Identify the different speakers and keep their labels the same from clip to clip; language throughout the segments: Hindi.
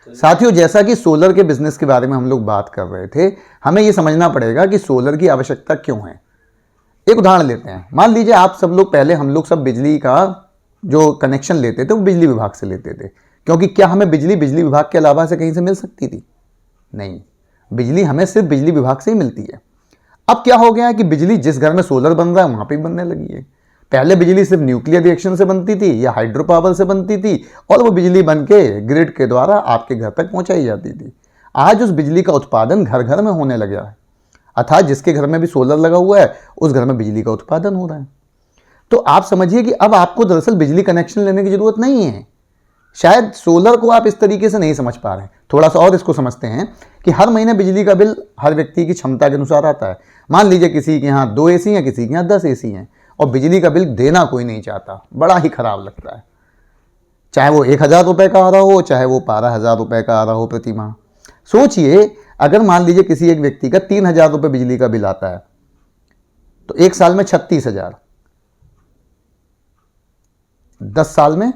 Speaker 1: साथियों, जैसा कि सोलर के बिजनेस के बारे में हम लोग बात कर रहे थे, हमें यह समझना पड़ेगा कि सोलर की आवश्यकता क्यों है। एक उदाहरण लेते हैं। मान लीजिए आप सब लोग, पहले हम लोग सब बिजली का जो कनेक्शन लेते थे वो बिजली विभाग से लेते थे, क्योंकि क्या हमें बिजली विभाग के अलावा से कहीं से मिल सकती थी? नहीं, बिजली हमें सिर्फ बिजली विभाग से ही मिलती है। अब क्या हो गया है कि बिजली जिस घर में सोलर बन रहा है वहां पे बनने लगी है। पहले बिजली सिर्फ न्यूक्लियर रिएक्शन से बनती थी या हाइड्रो पावर से बनती थी, और वो बिजली बन के ग्रिड के द्वारा आपके घर तक पहुंचाई जाती थी। आज उस बिजली का उत्पादन घर घर में होने लगा है, अर्थात जिसके घर में भी सोलर लगा हुआ है उस घर में बिजली का उत्पादन हो रहा है। तो आप समझिए कि अब आपको दरअसल बिजली कनेक्शन लेने की जरूरत नहीं है। शायद सोलर को आप इस तरीके से नहीं समझ पा रहे हैं। थोड़ा सा और इसको समझते हैं कि हर महीने बिजली का बिल हर व्यक्ति की क्षमता के अनुसार आता है। मान लीजिए किसी के यहाँ 2 एसी हैं, किसी के यहाँ 10 एसी हैं, और बिजली का बिल देना कोई नहीं चाहता, बड़ा ही खराब लगता है। चाहे वो 1,000 रुपये का आ रहा हो, चाहे वो 12,000 रुपये का आ रहा हो प्रति माह। सोचिए, अगर मान लीजिए किसी एक व्यक्ति का 3,000 रुपये बिजली का बिल आता है, तो एक साल में 36,000, 10 साल में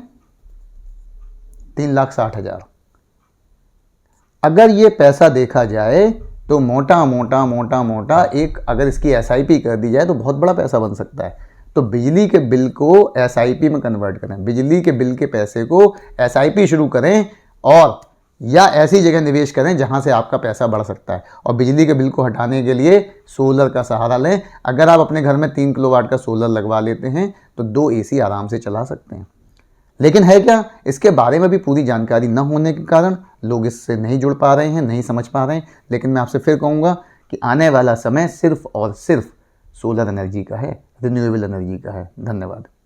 Speaker 1: 3,60,000। अगर ये पैसा देखा जाए तो मोटा मोटा एक, अगर इसकी एसआईपी कर दी जाए तो बहुत बड़ा पैसा बन सकता है। तो बिजली के बिल को एसआईपी में कन्वर्ट करें, बिजली के बिल के पैसे को एसआईपी शुरू करें, और या ऐसी जगह निवेश करें जहां से आपका पैसा बढ़ सकता है। और बिजली के बिल को हटाने के लिए सोलर का सहारा लें। अगर आप अपने घर में 3 किलोवाट का सोलर लगवा लेते हैं तो 2 एसी आराम से चला सकते हैं। लेकिन है क्या, इसके बारे में भी पूरी जानकारी न होने के कारण लोग इससे नहीं जुड़ पा रहे हैं, नहीं समझ पा रहे हैं। लेकिन मैं आपसे फिर कहूँगा कि आने वाला समय सिर्फ और सिर्फ सोलर एनर्जी का है, रिन्यूएबल एनर्जी का है। धन्यवाद।